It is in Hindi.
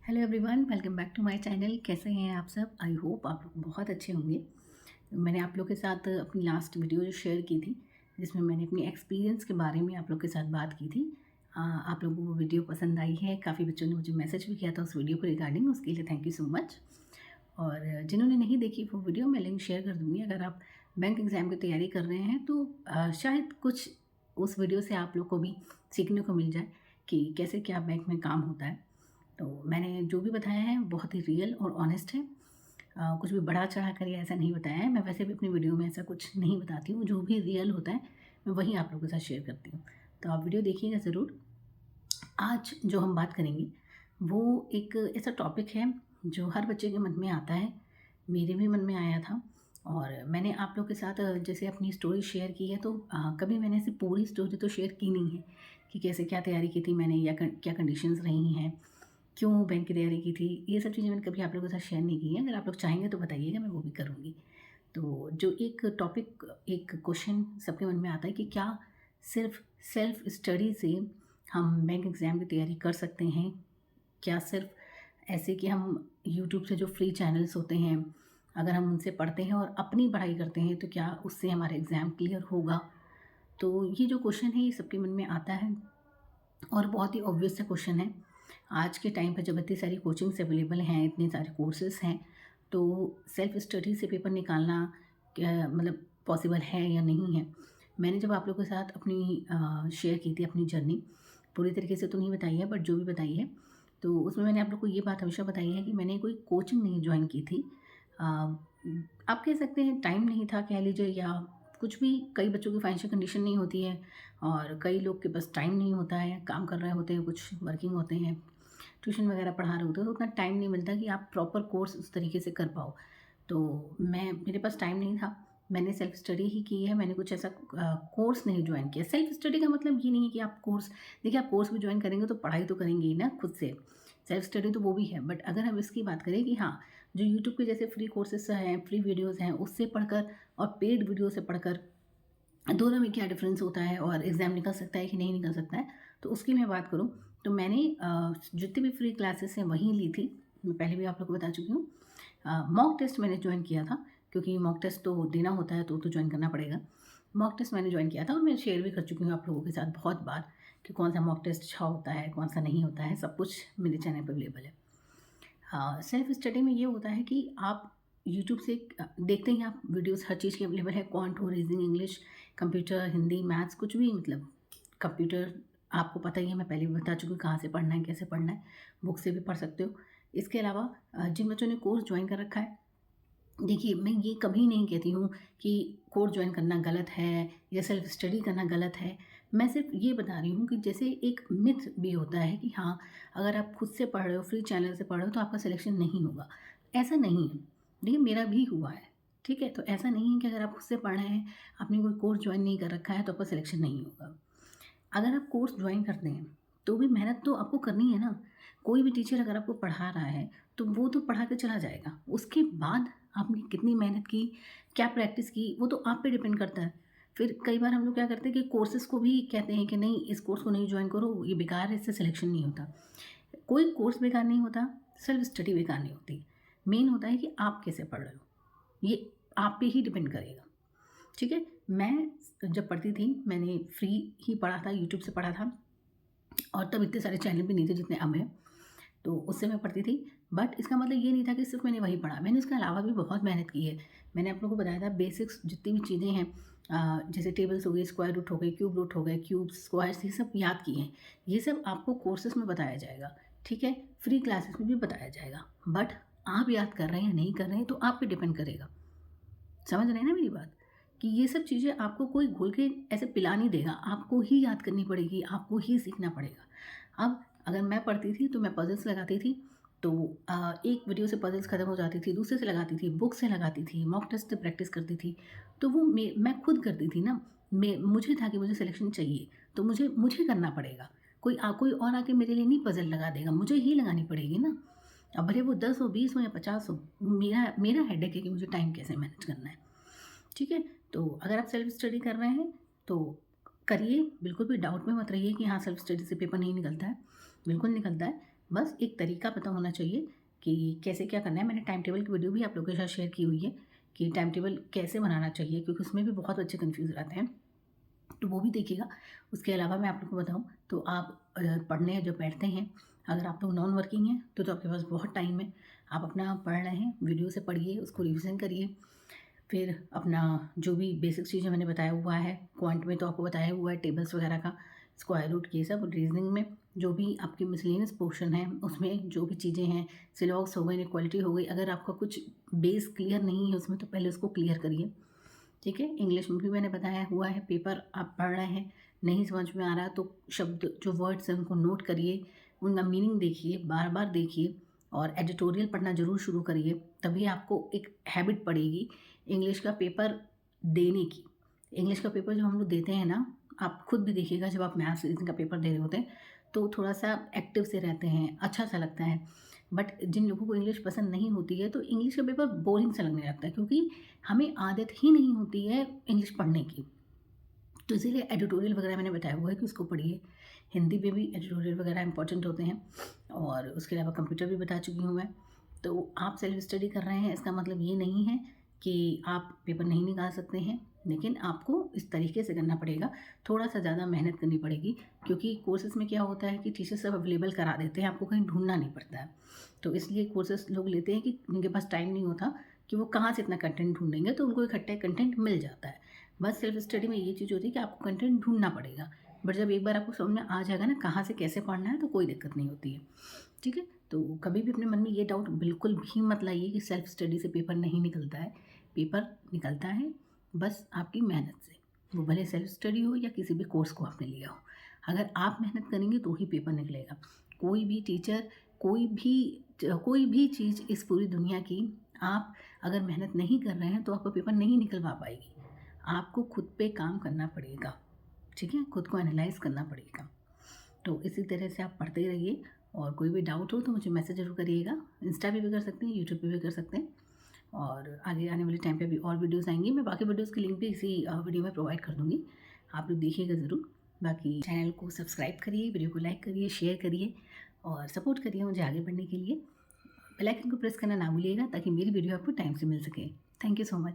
Hello everyone, welcome back to my channel. कैसे हैं आप सब? आई होप आप लोग बहुत अच्छे होंगे। मैंने आप लोग के साथ अपनी लास्ट वीडियो जो शेयर की थी, जिसमें मैंने अपनी एक्सपीरियंस के बारे में आप लोग के साथ बात की थी। आप लोगों को वो वीडियो पसंद आई है। काफ़ी बच्चों ने मुझे मैसेज भी किया था उस वीडियो को रिगार्डिंग, उसके लिए थैंक यू सो मच। और जिन्होंने नहीं देखी वो वीडियो, मैं लिंक शेयर कर दूँगी। अगर आप बैंक एग्ज़ाम की तैयारी कर रहे हैं तो शायद कुछ उस वीडियो से आप लोग को भी सीखने को मिल जाए कि कैसे क्या बैंक में काम होता है। तो मैंने जो भी बताया है वो बहुत ही रियल और ऑनेस्ट है। कुछ भी बढ़ा चढ़ा कर या ऐसा नहीं बताया है। मैं वैसे भी अपनी वीडियो में ऐसा कुछ नहीं बताती हूँ, जो भी रियल होता है मैं वही आप लोगों के साथ शेयर करती हूँ। तो आप वीडियो देखिएगा ज़रूर। आज जो हम बात करेंगे वो एक ऐसा टॉपिक है जो हर बच्चे के मन में आता है। मेरे भी मन में आया था और मैंने आप लोग के साथ जैसे अपनी स्टोरी शेयर की है, तो कभी मैंने ऐसी पूरी स्टोरी तो शेयर की नहीं है कि कैसे क्या तैयारी की थी मैंने या क्या कंडीशंस रही हैं, क्यों बैंक की तैयारी की थी। ये सब चीज़ें मैंने कभी आप लोगों के साथ शेयर नहीं की हैं। अगर आप लोग चाहेंगे तो बताइएगा, मैं वो भी करूँगी। तो जो एक टॉपिक, एक क्वेश्चन सबके मन में आता है कि क्या सिर्फ़ सेल्फ़ स्टडी से हम बैंक एग्ज़ाम की तैयारी कर सकते हैं? क्या सिर्फ़ ऐसे कि हम यूट्यूब से जो फ्री चैनल्स होते हैं, अगर हम उनसे पढ़ते हैं और अपनी पढ़ाई करते हैं तो क्या उससे हमारा एग्ज़ाम क्लियर होगा? तो ये जो क्वेश्चन है ये सबके मन में आता है और बहुत ही ऑब्वियस सा क्वेश्चन है। आज के टाइम पे जब इतनी सारी कोचिंग्स अवेलेबल हैं, इतने सारे कोर्सेज़ हैं, तो सेल्फ स्टडी से पेपर निकालना क्या मतलब पॉसिबल है या नहीं है? मैंने जब आप लोगों के साथ अपनी शेयर की थी अपनी जर्नी, पूरी तरीके से तो नहीं बताई है बट जो भी बताई है, तो उसमें मैंने आप लोग को ये बात हमेशा बताई है कि मैंने कोई कोचिंग नहीं जॉइन की थी। आप कह सकते हैं टाइम नहीं था कह लीजिए, या कुछ भी। कई बच्चों की फाइनेंशियल कंडीशन नहीं होती है और कई लोग के पास टाइम नहीं होता है, काम कर रहे होते हैं, कुछ वर्किंग होते हैं, ट्यूशन वगैरह पढ़ा रहे होते हैं, तो उतना टाइम नहीं मिलता कि आप प्रॉपर कोर्स उस तरीके से कर पाओ। तो मेरे पास टाइम नहीं था, मैंने सेल्फ स्टडी ही की है। मैंने कुछ ऐसा कोर्स नहीं जॉइन किया। सेल्फ स्टडी का मतलब ये नहीं है कि आप कोर्स, देखिए आप कोर्स भी जॉइन करेंगे तो पढ़ाई तो करेंगे ही ना खुद से। सेल्फ स्टडी तो वो भी है, बट अगर हम इसकी बात करें कि हाँ, जो यूट्यूब के जैसे फ्री कोर्सेस हैं, फ्री वीडियोज़ हैं, उससे पढ़कर और पेड वीडियो से पढ़कर दोनों में क्या डिफ़रेंस होता है और एग्ज़ाम निकल सकता है कि नहीं निकल सकता है, तो उसकी मैं बात करूँ तो मैंने जितनी भी फ्री क्लासेस हैं वहीं ली थी। मैं पहले भी आप लोग को बता चुकी हूँ। मॉक टेस्ट मैंने जॉइन किया था, क्योंकि मॉक टेस्ट तो देना होता है तो जॉइन करना पड़ेगा। मॉक टेस्ट मैंने जॉइन किया था और मैं शेयर भी कर चुकी हूँ आप लोगों के साथ बहुत बार कि कौन सा मॉक टेस्ट अच्छा होता है, कौन सा नहीं होता है, सब कुछ मेरे चैनल पे अवेलेबल है। हाँ, सेल्फ स्टडी में ये होता है कि आप यूट्यूब से देखते ही आप वीडियोस हर चीज़ की अवेलेबल है। क्वांट हो, reasoning, English, computer, Hindi, maths, कुछ भी मतलब कंप्यूटर आपको पता ही है, मैं पहले भी बता चुकी हूँ कहाँ से पढ़ना है, कैसे पढ़ना है। बुक से भी पढ़ सकते हो। इसके अलावा जिन बच्चों ने कोर्स ज्वाइन कर रखा है, देखिए, मैं ये कभी नहीं कहती हूँ कि कोर्स जॉइन करना गलत है या सेल्फ स्टडी करना गलत है। मैं सिर्फ़ ये बता रही हूँ कि जैसे एक मिथ भी होता है कि हाँ, अगर आप खुद से पढ़ रहे हो, फ्री चैनल से पढ़ रहे हो तो आपका सिलेक्शन नहीं होगा। ऐसा नहीं है। देखिए, मेरा भी हुआ है, ठीक है? तो ऐसा नहीं है कि अगर आप खुद से पढ़ रहे हैं, आपने कोई कोर्स जॉइन नहीं कर रखा है तो आपका सिलेक्शन नहीं होगा। अगर आप कोर्स ज्वाइन करते हैं, तो भी मेहनत तो आपको करनी है ना। कोई भी टीचर अगर आपको पढ़ा रहा है, तो वो तो पढ़ा के चला जाएगा। उसके बाद आपने कितनी मेहनत की, क्या प्रैक्टिस की, वो तो आप पे डिपेंड करता है। फिर कई बार हम लोग क्या करते हैं कि कोर्सेज़ को भी कहते हैं कि नहीं, इस कोर्स को नहीं जॉइन करो, ये बेकार है, इससे सिलेक्शन नहीं होता। कोई कोर्स बेकार नहीं होता, सेल्फ स्टडी बेकार नहीं होती। मेन होता है कि आप कैसे पढ़ रहे हो, ये आप पे ही डिपेंड करेगा। ठीक है? मैं जब पढ़ती थी, मैंने फ्री ही पढ़ा था, यूट्यूब से पढ़ा था और तब इतने सारे चैनल भी नहीं थे जितने अब हैं, तो उससे मैं पढ़ती थी। बट इसका मतलब ये नहीं था कि सिर्फ़ मैंने वही पढ़ा, मैंने इसके अलावा भी बहुत मेहनत की है। मैंने आप लोगों को बताया था बेसिक्स जितनी भी चीज़ें हैं, जैसे टेबल्स हो गए, स्क्वायर रूट हो गए, क्यूब रूट हो गए, क्यूब्स, स्क्वायर्स, ये सब याद किए हैं। ये सब आपको कोर्सेज़ में बताया जाएगा, ठीक है? फ्री क्लासेस में भी बताया जाएगा। बट आप याद कर रहे हैं या नहीं कर रहे हैं, तो आप पे डिपेंड करेगा। समझ रहे हैं ना मेरी बात? कि ये सब चीज़ें आपको कोई घोल के ऐसे पिला नहीं देगा, आपको ही याद करनी पड़ेगी, आपको ही सीखना पड़ेगा। अब अगर मैं पढ़ती थी तो मैं पज़ल्स लगाती थी, तो एक वीडियो से पज़ल्स खत्म हो जाती थी, दूसरे से लगाती थी, बुक से लगाती थी, मॉक टेस्ट से प्रैक्टिस करती थी। तो वो मैं खुद करती थी ना, मुझे था कि मुझे सिलेक्शन चाहिए, तो मुझे मुझे करना पड़ेगा। कोई और आके मेरे लिए नहीं पज़ल लगा देगा, मुझे ही लगानी पड़ेगी ना। अब भले वो 10 हो, 20 हो या 50 हो, मेरा मेरा हेडेक है कि मुझे टाइम कैसे मैनेज करना है। ठीक है? तो अगर आप सेल्फ स्टडी कर रहे हैं, तो करिए, बिल्कुल भी डाउट में मत रहिए कि हाँ, सेल्फ स्टडी से पेपर नहीं निकलता है, बिल्कुल निकलता है। बस एक तरीका पता होना चाहिए कि कैसे क्या करना है। मैंने टाइम टेबल की वीडियो भी आप लोगों के साथ शेयर की हुई है कि टाइम टेबल कैसे बनाना चाहिए, क्योंकि उसमें भी बहुत बच्चे कन्फ्यूज़ रहते हैं, तो वो भी देखिएगा। उसके अलावा मैं आप लोग को बताऊँ तो आप पढ़ने जब बैठते हैं, अगर आप लोग नॉन वर्किंग हैं तो आपके पास बहुत टाइम है। आप अपना पढ़ रहे हैं, वीडियो से पढ़िए, उसको रिविज़न करिए। फिर अपना जो भी बेसिक चीज़ें मैंने बताया हुआ है, क्वांट में तो आपको बताया हुआ है टेबल्स वगैरह का, स्क्वायर रूट ये सब। रीजनिंग में जो भी आपकी मिसलेनियस पोर्शन है उसमें जो भी चीज़ें हैं, सिलॉक्स हो गई, इनइक्वालिटी हो गई, अगर आपका कुछ बेस क्लियर नहीं है उसमें तो पहले उसको क्लियर करिए। ठीक है, इंग्लिश में भी मैंने बताया हुआ है, पेपर आप पढ़ रहे हैं, नहीं समझ में आ रहा तो शब्द जो वर्ड्स हैं उनको नोट करिए, उनका मीनिंग देखिए, बार बार देखिए, और एडिटोरियल पढ़ना ज़रूर शुरू करिए। तभी आपको एक हैबिट पड़ेगी इंग्लिश का पेपर देने की। इंग्लिश का पेपर जब हम लोग देते हैं ना, आप खुद भी देखिएगा, जब आप मैथ्स रीजनिंग का पेपर दे रहे होते हैं तो थोड़ा सा एक्टिव से रहते हैं, अच्छा सा लगता है। बट जिन लोगों को इंग्लिश पसंद नहीं होती है तो इंग्लिश का पेपर बोरिंग सा लगने लगता है, क्योंकि हमें आदत ही नहीं होती है इंग्लिश पढ़ने की। तो इसीलिए एडिटोरियल वगैरह मैंने बताया हुआ है कि उसको पढ़िए। हिंदी में भी एडिटोरियल वगैरह इंपॉर्टेंट होते हैं, और उसके अलावा कंप्यूटर भी बता चुकी हूँ मैं। तो आप सेल्फ स्टडी कर रहे हैं, इसका मतलब ये नहीं है कि आप पेपर नहीं निकाल सकते हैं, लेकिन आपको इस तरीके से करना पड़ेगा, थोड़ा सा ज़्यादा मेहनत करनी पड़ेगी, क्योंकि कोर्सेज़ में क्या होता है कि टीचर सब अवेलेबल करा देते हैं, आपको कहीं ढूंढना नहीं पड़ता है। तो इसलिए कोर्सेज़ लोग लेते हैं कि उनके पास टाइम नहीं होता कि वो कहाँ से इतना कंटेंट ढूंढेंगे, तो उनको इकट्ठा कंटेंट मिल जाता है। बस सेल्फ स्टडी में ये चीज़ होती है कि आपको कंटेंट ढूंढना पड़ेगा, बट जब एक बार आपको समझ में आ जाएगा ना कहाँ से कैसे पढ़ना है, तो कोई दिक्कत नहीं होती है। ठीक है, तो कभी भी अपने मन में ये डाउट बिल्कुल भी मत लाइए कि सेल्फ स्टडी से पेपर नहीं निकलता है। पेपर निकलता है बस आपकी मेहनत से, वो भले सेल्फ स्टडी हो या किसी भी कोर्स को आपने लिया हो। अगर आप मेहनत करेंगे तो ही पेपर निकलेगा। कोई भी टीचर, कोई भी चीज़ इस पूरी दुनिया की, आप अगर मेहनत नहीं कर रहे हैं तो आपका पेपर नहीं निकलवा पाएगी। आपको खुद पे काम करना पड़ेगा, ठीक है? खुद को एनालाइज़ करना पड़ेगा। तो इसी तरह से आप पढ़ते रहिए, और कोई भी डाउट हो तो मुझे मैसेज ज़रूर करिएगा। इंस्टा पे भी कर सकते हैं, यूट्यूब पे भी कर सकते हैं, और आगे आने वाले टाइम पे भी और वीडियोज़ आएँगी। मैं बाकी वीडियोज़ की लिंक भी इसी वीडियो में प्रोवाइड कर दूँगी, आप लोग देखिएगा ज़रूर। बाकी चैनल को सब्सक्राइब करिए, वीडियो को लाइक करिए, शेयर करिए, और सपोर्ट करिए मुझे आगे बढ़ने के लिए। बेल आइकन को प्रेस करना ना भूलिएगा ताकि मेरी वीडियो आपको टाइम से मिल सके। Thank you so much.